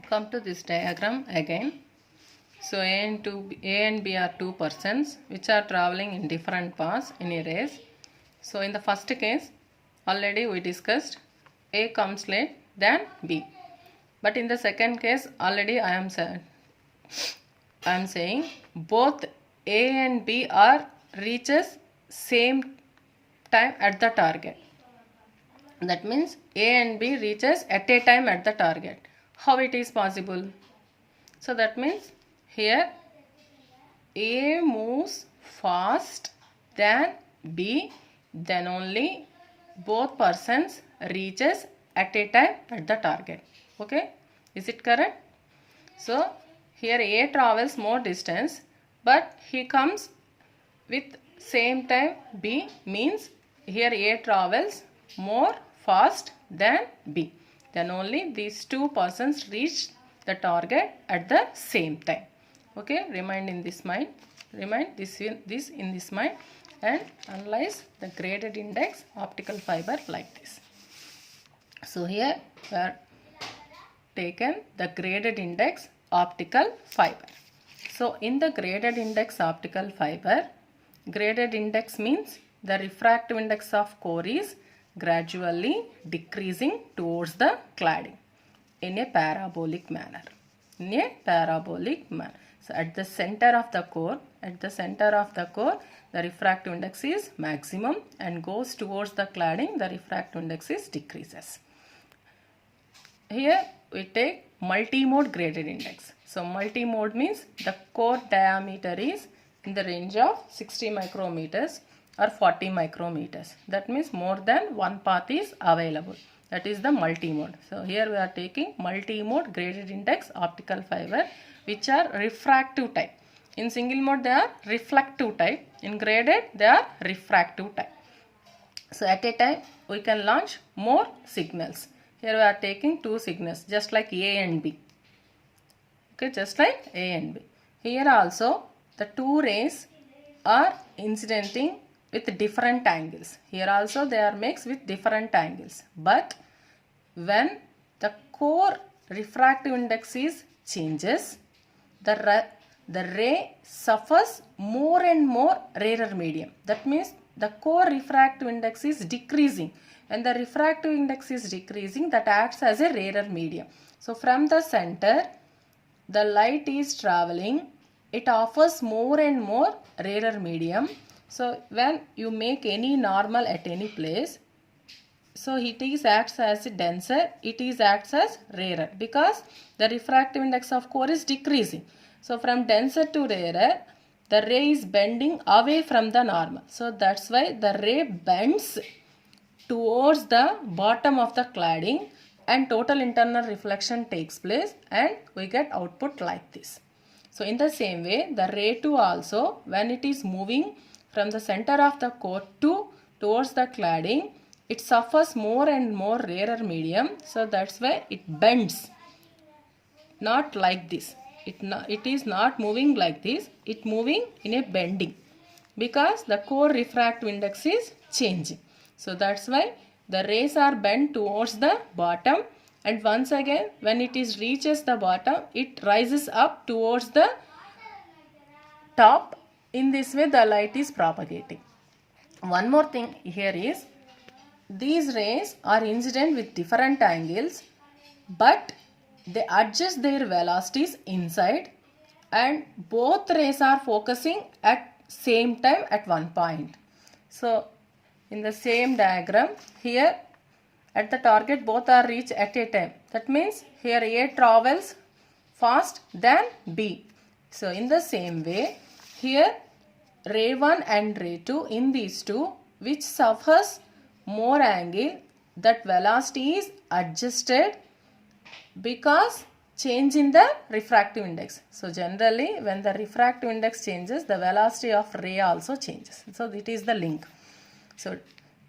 Come to this diagram again. So A and B are two persons which are traveling in different paths in a race. So in the first case, already we discussed A comes late than B. But in the second case, already I am saying both A and B are reaches same time at the target. That means A and B reaches at a time at the target. How it is possible? So that means here A moves fast than B, then only both persons reaches at a time at the target. Okay, is it correct? So here A travels more distance, but he comes with same time B, means here A travels more fast than B. Then only these two persons reach the target at the same time. Okay, remind in this mind, remind this in this mind, and analyze the graded index optical fiber like this. So here we are taken the graded index optical fiber. So in the graded index optical fiber, graded index means the refractive index of core is gradually decreasing towards the cladding in a parabolic manner. In a parabolic manner. So at the center of the core, the refractive index is maximum and goes towards the cladding, the refractive index is decreases. Here we take multi-mode graded index. So multi-mode means the core diameter is in the range of 60 micrometers or 40 micrometers. That means more than one path is available. That is the multi-mode. So here we are taking multi-mode graded index optical fiber which are refractive type. In single mode they are reflective type. In graded they are refractive type. So at a time we can launch more signals. Here we are taking two signals just like A and B. Okay, just like A and B. Here also the two rays are incidenting with different angles. Here also they are mixed with different angles. But when the core refractive index is changes, the ray suffers more and more rarer medium. That means the core refractive index is decreasing. When the refractive index is decreasing, that acts as a rarer medium. So from the center, the light is traveling. It offers more and more rarer medium. So when you make any normal at any place, so it is acts as denser, it is acts as rarer because the refractive index of core is decreasing. So from denser to rarer, the ray is bending away from the normal. So that's why the ray bends towards the bottom of the cladding and total internal reflection takes place and we get output like this. So in the same way, the ray 2 also, when it is moving from the center of the core towards the cladding, it suffers more and more rarer medium. So that's why it bends. Not like this. It is not moving like this. It moving in a bending because the core refractive index is changing. So that's why the rays are bent towards the bottom, and once again when it is reaches the bottom, it rises up towards the top. In this way the light is propagating. One more thing here is these rays are incident with different angles, but they adjust their velocities inside and both rays are focusing at same time at one point. So in the same diagram, here at the target both are reached at a time. That means here A travels fast than B. So in the same way, here ray 1 and ray 2, in these two, which suffers more angle, that velocity is adjusted because change in the refractive index. So generally when the refractive index changes, the velocity of ray also changes. So it is the link. So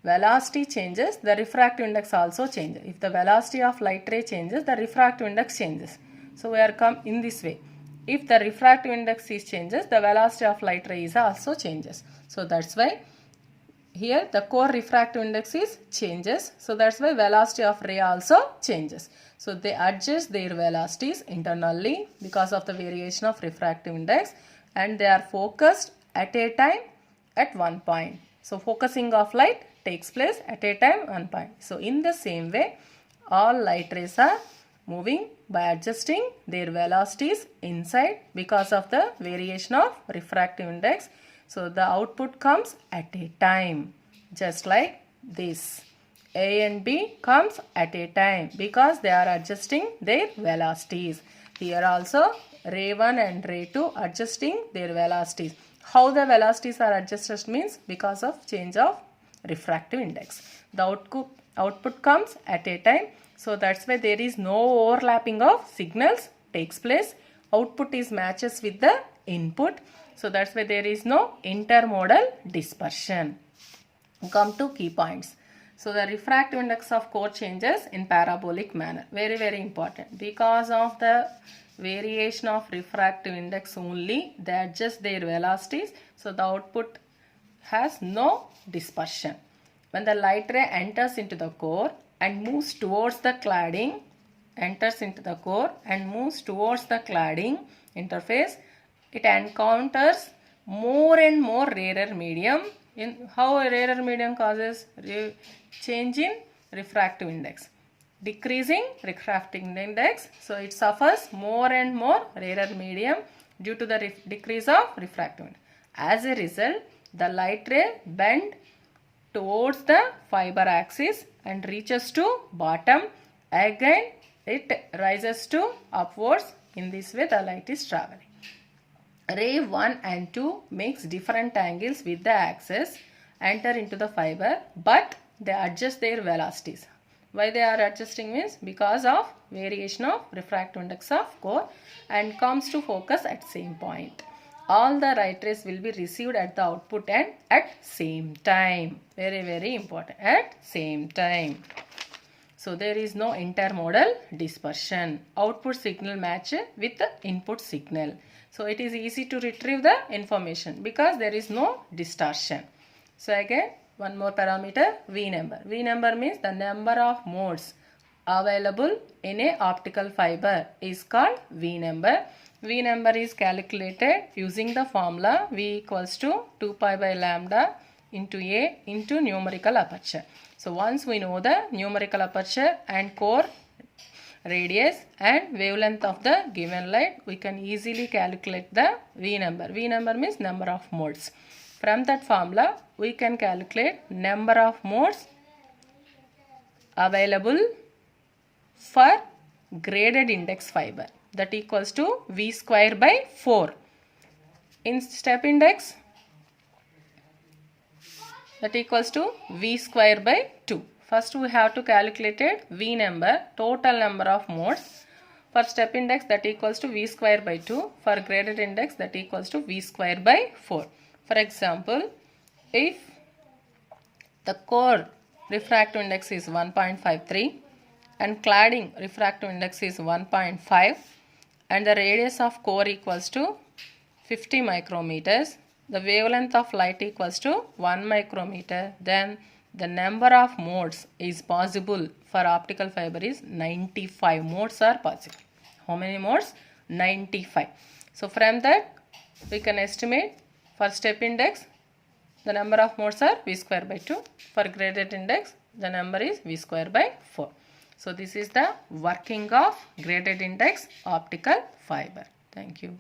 velocity changes, the refractive index also changes. If the velocity of light ray changes, the refractive index changes. So we are come in this way. If the refractive index is changes, the velocity of light ray is also changes. So that's why here the core refractive index is changes. So that's why velocity of ray also changes. So they adjust their velocities internally because of the variation of refractive index, and they are focused at a time at one point. So focusing of light takes place at a time one point. So in the same way, all light rays are moving by adjusting their velocities inside because of the variation of refractive index. So the output comes at a time, just like this. A and B comes at a time because they are adjusting their velocities. Here also ray 1 and ray 2 adjusting their velocities. How the velocities are adjusted means because of change of refractive index. The output comes at a time. So that's why there is no overlapping of signals takes place. Output is matches with the input. So that's why there is no intermodal dispersion. Come to key points. So the refractive index of core changes in parabolic manner. Very, very important. Because of the variation of refractive index only, they adjust their velocities. So the output has no dispersion. When the light ray enters into the core and moves towards the cladding, interface, it encounters more and more rarer medium. In how a rarer medium causes change in refractive index, decreasing refractive index. So it suffers more and more rarer medium due to the decrease of refractive index. As a result, the light ray bend towards the fiber axis and reaches to bottom. Again it rises to upwards. In this way the light is traveling. Ray 1 and 2 makes different angles with the axis, enter into the fiber, but they adjust their velocities. Why they are adjusting means because of variation of refractive index of core, and comes to focus at same point. All the light rays will be received at the output end at same time. Very, very important. At same time. So there is no intermodal dispersion. Output signal match with the input signal. So it is easy to retrieve the information because there is no distortion. So again one more parameter, V number. V number means the number of modes available in a optical fiber is called V number. V number is calculated using the formula V equals to 2 pi by lambda into A into numerical aperture. So once we know the numerical aperture and core radius and wavelength of the given light, we can easily calculate the V number. V number means number of modes. From that formula, we can calculate number of modes available for graded index fiber, that equals to V square by 4. In step index, that equals to V square by 2. First we have to calculate it V number, total number of modes. For step index, that equals to V square by 2. For graded index, that equals to V square by 4. For example, if the core refractive index is 1.53 and cladding refractive index is 1.5 and the radius of core equals to 50 micrometers, the wavelength of light equals to 1 micrometer, then the number of modes is possible for optical fiber is 95 modes are possible. How many modes? 95. So from that we can estimate for step index the number of modes are V square by 2. For graded index the number is V square by 4. So this is the working of graded index optical fiber. Thank you.